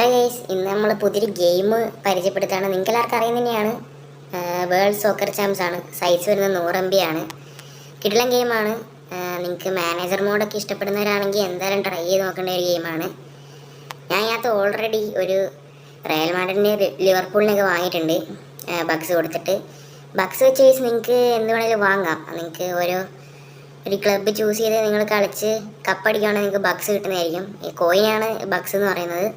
Hi guys, ഇന്ന് നമ്മൾ പുതിയൊരു ഗെയിം പരിചയപ്പെടുത്താണ്. നിങ്ങൾക്ക് എല്ലാവർക്കും അറിയുന്നത് തന്നെയാണ്. വേൾഡ് സോക്കർ ചാമ്പ്സ് ആണ്. സൈസ് വരുന്നത് 100 MB ആണ്. കിടിലൻ ഗെയിമാണ്. നിങ്ങൾക്ക് മാനേജർ മോഡൊക്കെ ഇഷ്ടപ്പെടുന്നവരാണെങ്കിൽ എന്തായാലും ട്രൈ ചെയ്ത് നോക്കേണ്ട ഒരു ഗെയിമാണ്. ഞാൻ ഇതിനകത്ത് ഓൾറെഡി ഒരു റയൽ മാഡ്രിഡിനെ ലിവർപൂളിനൊക്കെ വാങ്ങിയിട്ടുണ്ട്. ബക്സ് കൊടുത്തിട്ട് ബക്സ് വെച്ച് ഗൈസ് നിങ്ങൾക്ക് എന്ത് വേണമെങ്കിലും വാങ്ങാം. നിങ്ങൾക്ക് ഒരു ക്ലബ്ബ് ചൂസ് ചെയ്ത് നിങ്ങൾ കളിച്ച് കപ്പടിക്കുകയാണെങ്കിൽ നിങ്ങൾക്ക് ബക്സ് കിട്ടുന്നതായിരിക്കും. ഈ കോയിനാണ് ബക്സ് എന്ന് പറയുന്നത്.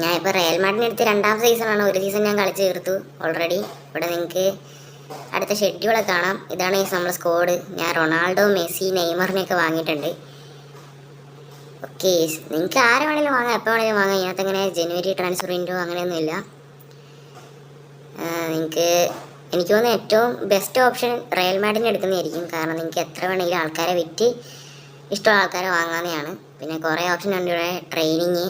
ഞാൻ ഇപ്പോൾ റയൽ മാഡ്രിഡിന് എടുത്ത് 2ാം സീസണാണ്. ഒരു സീസൺ ഞാൻ കളിച്ച് തീർത്തു ഓൾറെഡി. ഇവിടെ നിങ്ങൾക്ക് അടുത്ത ഷെഡ്യൂളൊക്കെ കാണാം. ഇതാണ് ഈ നമ്മുടെ സ്ക്വാഡ്. ഞാൻ റൊണാൾഡോ, മെസ്സി, നെയ്മറിനെയൊക്കെ വാങ്ങിയിട്ടുണ്ട്. ഓക്കെ, നിങ്ങൾക്ക് ആരെ വേണമെങ്കിലും വാങ്ങാം, എപ്പോൾ വേണമെങ്കിലും വാങ്ങാം. ഇതിനകത്ത് അങ്ങനെ ജനുവരി ട്രാൻസ്ഫർ വിൻഡോ അങ്ങനെയൊന്നുമില്ല. എനിക്ക് തോന്നുന്നു ഏറ്റവും ബെസ്റ്റ് ഓപ്ഷൻ റയൽ മാഡ്രിഡിന് എടുക്കുന്നതായിരിക്കും. കാരണം നിങ്ങൾക്ക് എത്ര വേണമെങ്കിലും ആൾക്കാരെ വിറ്റ് ഇഷ്ടമുള്ള ആൾക്കാരെ വാങ്ങാവുന്നതാണ്. പിന്നെ കുറേ ഓപ്ഷൻ ഉണ്ട് ഇവിടെ. ട്രെയിനിങ്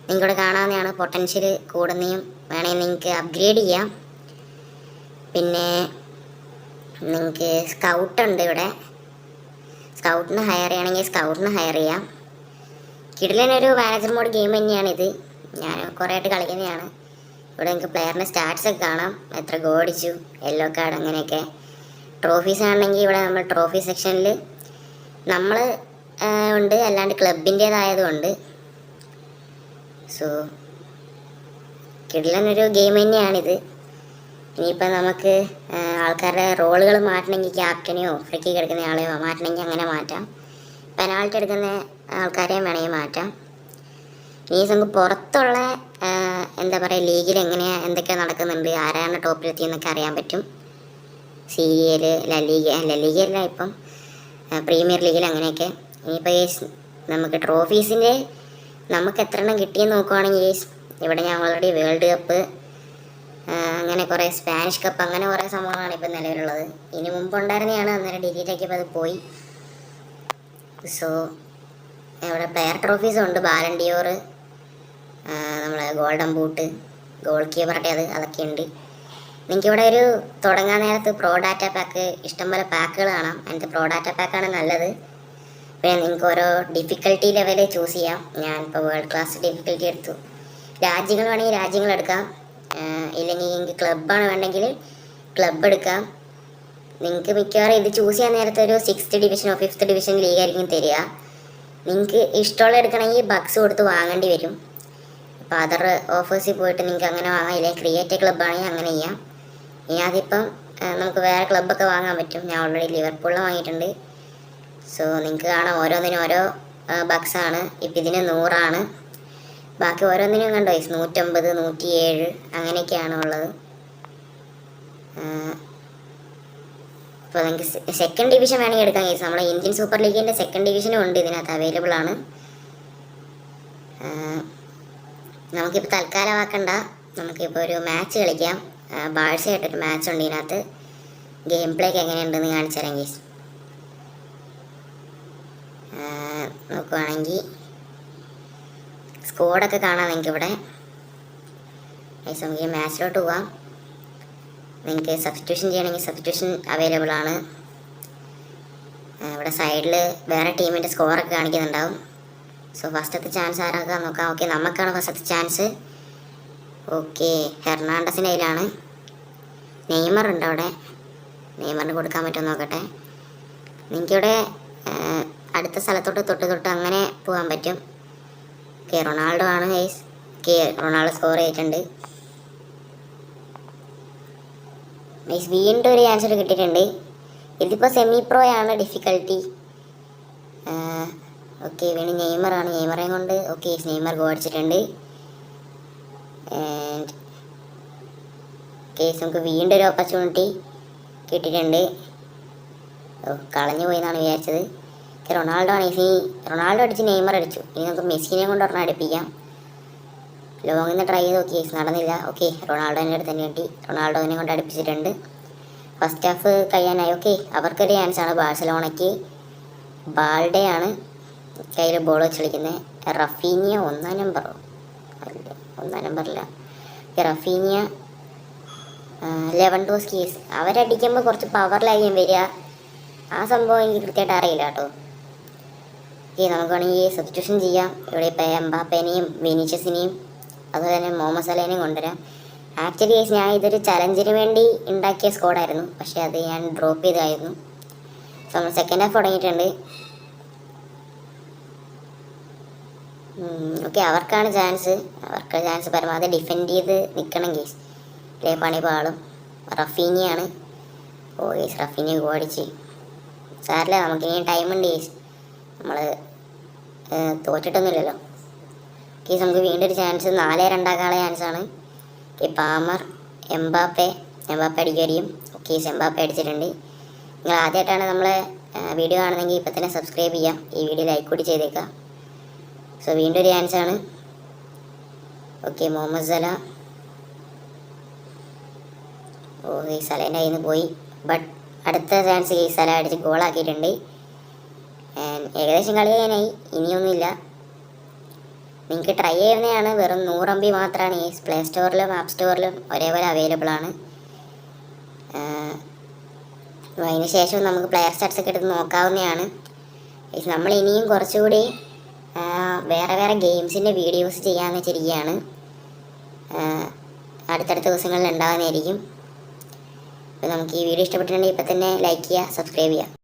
നിങ്ങൾക്കിവിടെ കാണാവുന്നതാണ്. പൊട്ടൻഷ്യൽ കൂടുന്നതും വേണമെങ്കിൽ നിങ്ങൾക്ക് അപ്ഗ്രേഡ് ചെയ്യാം. പിന്നെ നിങ്ങൾക്ക് സ്കൗട്ടുണ്ട് ഇവിടെ. സ്കൗട്ടിന് ഹയർ ചെയ്യണമെങ്കിൽ സ്കൗട്ടിന് ഹയർ ചെയ്യാം. കിടിലനൊരു മാനേജർ മോഡ് ഗെയിം തന്നെയാണിത്. ഞാൻ കുറേ ആയിട്ട് കളിക്കുന്നതാണ്. ഇവിടെ നിങ്ങൾക്ക് പ്ലെയറിൻ്റെ സ്റ്റാറ്റ്സ് ഒക്കെ കാണാം. എത്ര ഗോൾ അടിച്ചു, യെല്ലോ കാർഡ്, അങ്ങനെയൊക്കെ. ട്രോഫീസ് ആണെങ്കിൽ ഇവിടെ നമ്മൾ ട്രോഫി സെക്ഷനിൽ നമ്മൾ ഉണ്ട്, അല്ലാണ്ട് ക്ലബിൻ്റേതായതുകൊണ്ട്. സോ കിടിലനൊരു ഗെയിം തന്നെയാണിത്. ഇനിയിപ്പോൾ നമുക്ക് ആൾക്കാരുടെ റോളുകൾ മാറ്റണമെങ്കിൽ ക്യാപ്റ്റനെയോ ഫ്രീ കിക്ക് എടുക്കുന്ന ആളെയോ മാറ്റണമെങ്കിൽ അങ്ങനെ മാറ്റാം. പെനാൾട്ടി എടുക്കുന്ന ആൾക്കാരെയും വേണമെങ്കിൽ മാറ്റാം. ഇനി നമുക്ക് പുറത്തുള്ള എന്താ പറയുക, ലീഗിൽ എന്തൊക്കെയാണ് നടക്കുന്നുണ്ട്, ആരാണ് ടോപ്പിലെത്തിയെന്നൊക്കെ അറിയാൻ പറ്റും. സീരിയൽ, ലലീഗയല്ല, ഇപ്പം പ്രീമിയർ ലീഗിൽ അങ്ങനെയൊക്കെ. ഇനിയിപ്പോൾ നമുക്ക് ട്രോഫീസിൻ്റെ നമുക്ക് എത്ര എണ്ണം കിട്ടിയെന്ന് നോക്കുവാണെങ്കിൽ ഇവിടെ ഞാൻ ഓൾറെഡി വേൾഡ് കപ്പ്, അങ്ങനെ കുറേ സ്പാനിഷ് കപ്പ്, അങ്ങനെ കുറേ സംഭവങ്ങളാണ് ഇപ്പം നിലവിലുള്ളത്. ഇനി മുമ്പ് ഉണ്ടായിരുന്നതാണ്, അന്നേരം ഡിലീറ്റ് ആക്കിയപ്പോൾ അത് പോയി. സോ ഇവിടെ പ്ലെയർ ട്രോഫീസും ഉണ്ട്. ബാലൻഡിയോർ, നമ്മളെ ഗോൾഡൻ ബൂട്ട്, ഗോൾ കീപ്പറുടെ അതൊക്കെ ഉണ്ട്. നിങ്ങൾക്കിവിടെ ഒരു തുടങ്ങാൻ നേരത്ത് പ്രോ ഡാറ്റ പാക്ക്, ഇഷ്ടംപോലെ പാക്കുകൾ കാണാം. അതിൻ്റെ പ്രോ ഡാറ്റ പാക്കാണ് നല്ലത്. പിന്നെ നിങ്ങൾക്ക് ഓരോ ഡിഫിക്കൽട്ടി ലെവൽ ചൂസ് ചെയ്യാം. ഞാനിപ്പോൾ വേൾഡ് ക്ലാസ് ഡിഫിക്കൽട്ടി എടുത്തു. രാജ്യങ്ങൾ വേണമെങ്കിൽ രാജ്യങ്ങൾ എടുക്കാം, ഇല്ലെങ്കിൽ നിങ്ങൾക്ക് ക്ലബ്ബാണ് വേണ്ടെങ്കിൽ ക്ലബ്ബ് എടുക്കാം. നിങ്ങൾക്ക് മിക്കവാറും ഇത് ചൂസ് ചെയ്യാൻ നേരത്തെ ഒരു 6th ഡിവിഷനോ 5th ഡിവിഷൻ ലീഗായിരിക്കും തരിക. നിങ്ങൾക്ക് ഇഷ്ടമുള്ള എടുക്കണമെങ്കിൽ ബക്സ് കൊടുത്ത് വാങ്ങേണ്ടി വരും. അപ്പോൾ അതർ ഓഫേഴ്സിൽ പോയിട്ട് നിങ്ങൾക്ക് അങ്ങനെ വാങ്ങാം. ഇല്ലെങ്കിൽ ക്രിയേറ്റ് ക്ലബ്ബാണെങ്കിൽ അങ്ങനെ ചെയ്യാം. ഇനി അതിപ്പം നമുക്ക് വേറെ ക്ലബ്ബൊക്കെ വാങ്ങാൻ പറ്റും. ഞാൻ ഓൾറെഡി ലിവർപൂളിൽ വാങ്ങിയിട്ടുണ്ട്. സോ നിങ്ങൾക്ക് കാണാം ഓരോന്നിനും ഓരോ ബക്സാണ്. ഇപ്പം ഇതിന് 100 ബാക്കി ഓരോന്നിനും കണ്ടോ 150, 107 അങ്ങനെയൊക്കെയാണ് ഉള്ളത്. ഇപ്പോൾ നിങ്ങൾക്ക് 2nd ഡിവിഷൻ വേണമെങ്കിൽ എടുക്കാം കേസ്. നമ്മളെ ഇന്ത്യൻ സൂപ്പർ ലീഗിൻ്റെ 2nd ഡിവിഷനും ഉണ്ട്, ഇതിനകത്ത് അവൈലബിൾ ആണ്. നമുക്കിപ്പോൾ തൽക്കാലമാക്കണ്ട, നമുക്കിപ്പോൾ ഒരു മാച്ച് കളിക്കാം. ബാഴ്സയായിട്ടൊരു മാച്ച് ഉണ്ട് ഇതിനകത്ത്. ഗെയിം പ്ലേക്ക് എങ്ങനെയുണ്ടെന്ന് കാണിച്ചു തരാം കേസ്. നോക്കുവാണെങ്കിൽ സ്കോഡൊക്കെ കാണാം നിങ്ങൾക്കിവിടെ. ഗൈസ് നമുക്ക് ഈ മാച്ചിലോട്ട് പോവാം. നിങ്ങൾക്ക് സബ്സ്റ്റിറ്റ്യൂഷൻ ചെയ്യണമെങ്കിൽ സബ്സ്റ്റിറ്റ്യൂഷൻ അവൈലബിൾ ആണ്. ഇവിടെ സൈഡിൽ വേറെ ടീമിൻ്റെ സ്കോറൊക്കെ കാണിക്കുന്നുണ്ടാവും. സോ ഫസ്റ്റത്തെ ചാൻസ് ആരാക്കാൻ നോക്കാം. ഓക്കെ, നമുക്കാണ് ഫസ്റ്റത്തെ ചാൻസ്. ഓക്കെ, ഹെർണാണ്ടസിൻ്റെ കയ്യിലാണ്. നെയ്മർ ഉണ്ട് അവിടെ. നെയ്മറിന് കൊടുക്കാൻ പറ്റുമോ നോക്കട്ടെ. നിങ്ങൾക്കിവിടെ അടുത്ത സ്ഥലത്തോട്ട് തൊട്ട് അങ്ങനെ പോകാൻ പറ്റും. ഓക്കെ, റൊണാൾഡോ ആണ് ഗൈസ്. ഓക്കെ, റൊണാൾഡോ സ്കോർ ചെയ്തിട്ടുണ്ട്. ഗൈസ് വീണ്ടും ഒരു ആൻസർ കിട്ടിയിട്ടുണ്ട്. ഇതിപ്പോൾ സെമി പ്രോ ആണ് ഡിഫിക്കൽട്ടി. ഓക്കെ, വീണ്ടും നെയ്മറാണ്. നെയ്മറേയും കൊണ്ട് ഓക്കെ നെയ്മർ ഗോൾ അടിച്ചിട്ടുണ്ട്. ആൻഡ് കേസ് നമുക്ക് വീണ്ടും ഒരു ഓപ്പർച്യൂണിറ്റി കിട്ടിയിട്ടുണ്ട്. കളഞ്ഞു പോയി എന്നാണ് വിചാരിച്ചത്. റൊണാൾഡോ ആണ്. റൊണാൾഡോ അടിച്ച് നെയ്മർ അടിച്ചു. ഇനി നമുക്ക് മെസ്സിനെ കൊണ്ട് ഒരെണ്ണം അടുപ്പിക്കാം. ലോങ്ങിൽ നിന്ന് ട്രൈ ചെയ്ത് നോക്കി, നടന്നില്ല. ഓക്കെ, റൊണാൾഡോൻ്റെ അടുത്ത് തന്നെ കിട്ടി. റൊണാൾഡോനെ കൊണ്ട് അടുപ്പിച്ചിട്ടുണ്ട്. ഫസ്റ്റ് ഹാഫ് കഴിയാനായി. ഓക്കെ, അവർക്കൊരു ചാൻസാണ്. ബാഴ്സലോണയ്ക്ക് ബാൾഡേ ആണ് കയ്യിൽ ബോൾ വെച്ച് കളിക്കുന്നത്. റഫീനിയ 1ാം നമ്പറോ അല്ല, 1ാം നമ്പറില്ല. Raphinha, Lewandowski. അവരടിക്കുമ്പോൾ കുറച്ച് പവറിലായിരിക്കും വരിക. ആ സംഭവം എനിക്ക് കൃത്യമായിട്ട് അറിയില്ല കേട്ടോ. ഓക്കെ, നമുക്ക് വേണമെങ്കിൽ സബ്സ്റ്റിറ്റ്യൂഷൻ ചെയ്യാം. ഇവിടെ ഇപ്പോൾ എംബാപ്പേനെയും വിനീഷ്യസിനെയും അതുപോലെ തന്നെ മുഹമ്മദ് സലേനെയും കൊണ്ടുവരാം. ആക്ച്വലി ഗൈസ് ഞാൻ ഇതൊരു ചലഞ്ചിന് വേണ്ടി ഉണ്ടാക്കിയ സ്കോഡായിരുന്നു, പക്ഷേ അത് ഞാൻ ഡ്രോപ്പ് ചെയ്തായിരുന്നു. സോ നമ്മൾ സെക്കൻഡ് ഹാഫ് തുടങ്ങിയിട്ടുണ്ട്. ഓക്കെ, അവർക്കാണ് ചാൻസ്. അവർക്ക് ചാൻസ് പരമാവധി ഡിഫെൻഡ് ചെയ്ത് നിൽക്കണം ഗേസ്, അല്ലേ പണി പാളും. റഫീനിയാണ്. ഓ ഗേസ്, റഫീനി ഓടിച്ച് സാറില്ല, നമുക്കിനി ടൈമുണ്ട് ഗേസ്. നമ്മൾ തോറ്റിട്ടൊന്നുമില്ലല്ലോ. കേസ് നമുക്ക് വീണ്ടും ഒരു ചാൻസ്, 4-2 ആക്കാനുള്ള ചാൻസാണ്. ഓക്കെ, പാമർ, എംബാപ്പെ അടിക്കുമായിരിക്കും. ഓക്കെ, എംബാപ്പെ അടിച്ചിട്ടുണ്ട്. നിങ്ങൾ ആദ്യമായിട്ടാണ് നമ്മളെ വീഡിയോ കാണുന്നെങ്കിൽ ഇപ്പം തന്നെ സബ്സ്ക്രൈബ് ചെയ്യാം, ഈ വീഡിയോ ലൈക്ക് കൂടി ചെയ്തേക്കാം. സോ വീണ്ടും ഒരു ചാൻസാണ്. ഓക്കെ, മുഹമ്മദ് സല. ഓ ഈ സലേൻ്റെ കയ്യിൽ നിന്ന് പോയി. ബട്ട് അടുത്ത ചാൻസ് ഈ സല അടിച്ച് ഗോളാക്കിയിട്ടുണ്ട്. ഏകദേശം കളി ചെയ്യാനായി, ഇനിയൊന്നുമില്ല. നിങ്ങൾക്ക് ട്രൈ ചെയ്യുന്നതാണ്. വെറും 100 MB മാത്രമാണ് ഈ പ്ലേ സ്റ്റോറിലും ആപ്പ് സ്റ്റോറിലും ഒരേപോലെ അവൈലബിൾ ആണ്. അതിന് ശേഷം നമുക്ക് പ്ലെയർ സ്റ്റാറ്റ്സ് ഒക്കെ എടുത്ത് നോക്കാവുന്നതാണ്. നമ്മൾ ഇനിയും കുറച്ചുകൂടി വേറെ ഗെയിംസിൻ്റെ വീഡിയോസ് ചെയ്യാമെന്ന് വെച്ചിരിക്കുകയാണ്. അടുത്തടുത്ത ദിവസങ്ങളിൽ ഉണ്ടാകുന്നതായിരിക്കും. അപ്പോൾ നമുക്ക് ഈ വീഡിയോ ഇഷ്ടപ്പെട്ടിട്ടുണ്ടെങ്കിൽ ഇപ്പം തന്നെ ലൈക്ക് ചെയ്യുക, സബ്സ്ക്രൈബ് ചെയ്യുക.